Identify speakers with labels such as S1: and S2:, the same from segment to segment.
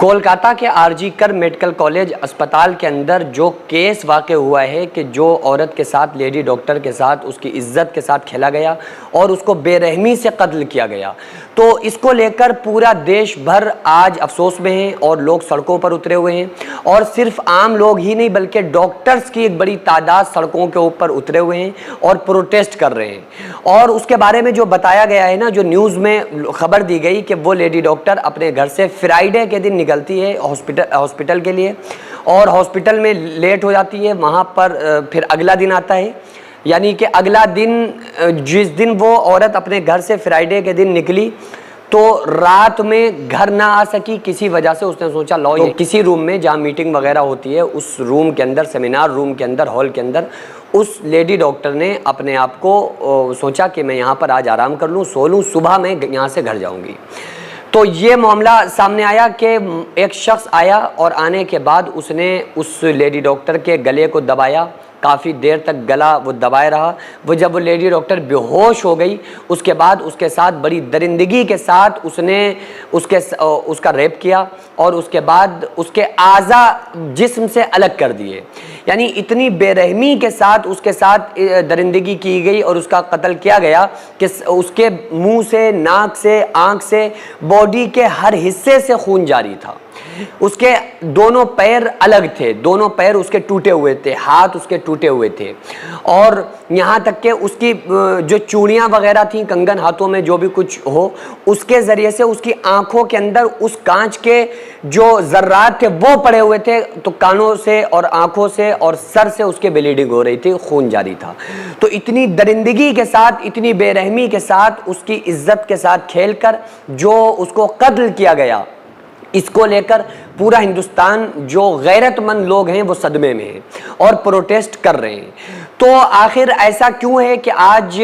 S1: کولکاتہ کے آرجی کر medical college اسپتال کے اندر جو کیس واقع ہوا ہے کہ جو عورت کے ساتھ لیڈی ڈاکٹر کے ساتھ اس کی عزت کے ساتھ کھیلا گیا اور اس کو بے رحمی سے قتل کیا گیا، تو اس کو لے کر پورا دیش بھر آج افسوس میں ہیں اور لوگ سڑکوں پر اترے ہوئے ہیں، اور صرف عام لوگ ہی نہیں بلکہ ڈاکٹرز کی ایک بڑی تعداد سڑکوں کے اوپر اترے ہوئے ہیں اور پروٹیسٹ کر رہے ہیں۔ اور اس کے بارے میں جو بتایا گیا ہے نا، جو نیوز میں خبر دی گئی کہ وہ لیڈی ڈاکٹر اپنے گھر سے فرائیڈے کے دن نکلتی ہے ہاسپٹل کے لیے، اور ہاسپٹل میں لیٹ ہو جاتی ہے، وہاں پر پھر اگلا دن آتا ہے، یعنی کہ اگلا دن جس دن وہ عورت اپنے گھر سے فرائیڈے کے دن نکلی تو رات میں گھر نہ آ سکی، کسی وجہ سے اس نے سوچا لو کسی روم میں جہاں میٹنگ وغیرہ ہوتی ہے اس روم کے اندر، سیمینار روم کے اندر، ہال کے اندر، اس لیڈی ڈاکٹر نے اپنے آپ کو سوچا کہ میں یہاں پر آج آرام کر لوں، سو لوں، صبح میں یہاں سے گھر جاؤں گی۔ تو یہ معاملہ سامنے آیا کہ ایک شخص آیا اور آنے کے بعد اس نے اس لیڈی ڈاکٹر کے گلے کو دبایا، کافی دیر تک گلا وہ دبائے رہا۔ جب وہ لیڈی ڈاکٹر بے ہوش ہو گئی، اس کے بعد اس کے ساتھ بڑی درندگی کے ساتھ اس نے اس کا ریپ کیا اور اس کے بعد اس کے اعضاء جسم سے الگ کر دیے، یعنی اتنی بے رحمی کے ساتھ اس کے ساتھ درندگی کی گئی اور اس کا قتل کیا گیا کہ اس کے منہ سے، ناک سے، آنکھ سے، باڈی کے ہر حصے سے خون جاری تھا۔ اس کے دونوں پیر الگ تھے، دونوں پیر اس کے ٹوٹے ہوئے تھے، ہاتھ اس کے ٹوٹے ہوئے تھے، اور یہاں تک کہ اس کی جو چوڑیاں وغیرہ تھیں، کنگن ہاتھوں میں جو بھی کچھ ہو، اس کے ذریعے سے اس کی آنکھوں کے اندر اس کانچ کے جو ذرات تھے وہ پڑے ہوئے تھے، تو کانوں سے اور آنکھوں سے اور سر سے اس کے بلیڈنگ ہو رہی تھی، خون جاری تھا۔ تو اتنی درندگی کے ساتھ، اتنی بے رحمی کے ساتھ اس کی عزت کے ساتھ کھیل کر جو اس کو قتل کیا گیا، اس کو لے کر پورا ہندوستان جو غیرت مند لوگ ہیں وہ صدمے میں ہیں اور پروٹیسٹ کر رہے ہیں۔ تو آخر ایسا کیوں ہے کہ آج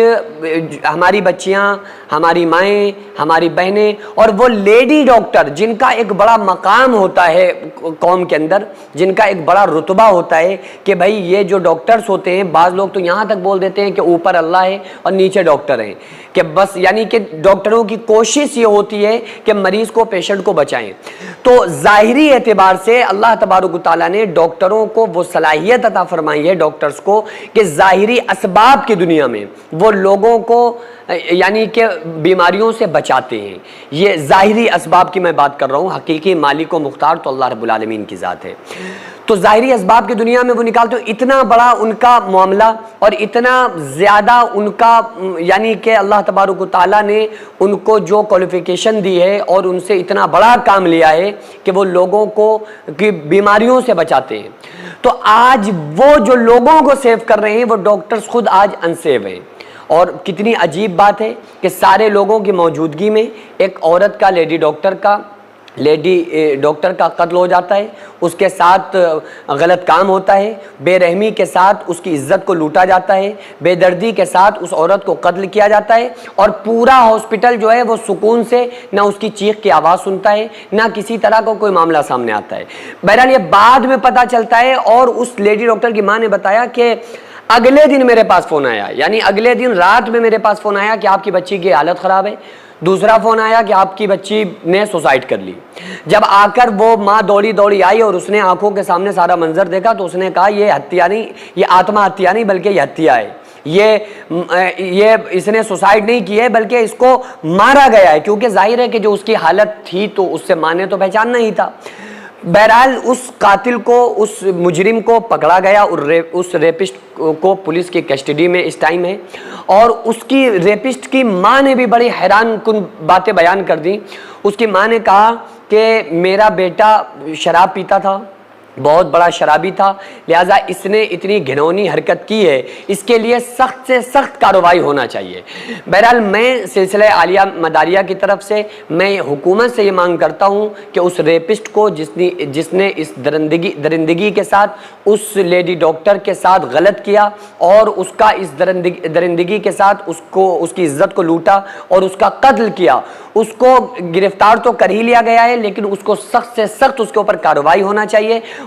S1: ہماری بچیاں، ہماری مائیں، ہماری بہنیں اور وہ لیڈی ڈاکٹر جن کا ایک بڑا مقام ہوتا ہے قوم کے اندر، جن کا ایک بڑا رتبہ ہوتا ہے کہ بھائی یہ جو ڈاکٹرز ہوتے ہیں، بعض لوگ تو یہاں تک بول دیتے ہیں کہ اوپر اللہ ہے اور نیچے ڈاکٹر ہیں، کہ بس یعنی کہ ڈاکٹروں کی کوشش یہ ہوتی ہے کہ مریض کو، پیشنٹ کو بچائیں۔ تو ظاہری اعتبار سے اللہ تبارک و تعالیٰ نے ڈاکٹروں کو وہ صلاحیت عطا فرمائی ہے، ڈاکٹرز کو، کہ ظاہری اسباب کی دنیا میں وہ لوگوں کو یعنی کہ بیماریوں سے بچاتے ہیں۔ یہ ظاہری اسباب کی میں بات کر رہا ہوں، حقیقی مالک و مختار تو اللہ رب العالمین کی ذات ہے۔ تو ظاہری اسباب کی دنیا میں وہ نکالتے ہیں، اتنا بڑا ان کا معاملہ اور اتنا زیادہ ان کا یعنی کہ اللہ تبارک و تعالیٰ نے ان کو جو کوالیفیکیشن دی ہے اور ان سے اتنا بڑا کام لیا ہے کہ وہ لوگوں کو کی بیماریوں سے بچاتے ہیں۔ تو آج وہ جو لوگوں کو سیو کر رہے ہیں وہ ڈاکٹرز خود آج انسیو ہیں، اور کتنی عجیب بات ہے کہ سارے لوگوں کی موجودگی میں ایک عورت کا، لیڈی ڈاکٹر کا قتل ہو جاتا ہے، اس کے ساتھ غلط کام ہوتا ہے، بے رحمی کے ساتھ اس کی عزت کو لوٹا جاتا ہے، بے دردی کے ساتھ اس عورت کو قتل کیا جاتا ہے، اور پورا ہاسپٹل جو ہے وہ سکون سے نہ اس کی چیخ کی آواز سنتا ہے، نہ کسی طرح کا کوئی معاملہ سامنے آتا ہے۔ بہرحال یہ بعد میں پتہ چلتا ہے، اور اس لیڈی ڈاکٹر کی ماں نے بتایا کہ اگلے دن میرے پاس فون آیا، یعنی اگلے دن رات میں میرے پاس فون آیا کہ آپ کی بچی کی حالت خراب ہے۔ دوسرا فون آیا کہ آپ کی بچی نے سوسائڈ کر لی۔ جب آ کر وہ ماں دوڑی آئی اور اس نے آنکھوں کے سامنے سارا منظر دیکھا تو اس نے کہا یہ ہتیا نہیں، یہ آتما ہتیا نہیں بلکہ یہ ہتیا ہے، یہ اس نے سوسائڈ نہیں کی ہے بلکہ اس کو مارا گیا ہے، کیونکہ ظاہر ہے کہ جو اس کی حالت تھی تو اس سے ماں نے تو پہچاننا ہی تھا۔ بہرحال اس قاتل کو، اس مجرم کو پکڑا گیا، اور اس ریپسٹ کو پولیس کی کسٹڈی میں اس ٹائم ہے، اور اس کی ریپسٹ کی ماں نے بھی بڑی حیران کن باتیں بیان کر دیں۔ اس کی ماں نے کہا کہ میرا بیٹا شراب پیتا تھا، بہت بڑا شرابی تھا، لہٰذا اس نے اتنی گھنونی حرکت کی ہے، اس کے لیے سخت سے سخت کارروائی ہونا چاہیے۔ بہرحال میں سلسلہ عالیہ مداریہ کی طرف سے میں حکومت سے یہ مانگ کرتا ہوں کہ اس ریپسٹ کو جس نے اس درندگی کے ساتھ اس لیڈی ڈاکٹر کے ساتھ غلط کیا اور اس کا اس درندگی کے ساتھ اس کی عزت کو لوٹا اور اس کا قتل کیا، اس کو گرفتار تو کر ہی لیا گیا ہے، لیکن اس کو سخت سے سخت اس کے اوپر کارروائی ہونا چاہیے،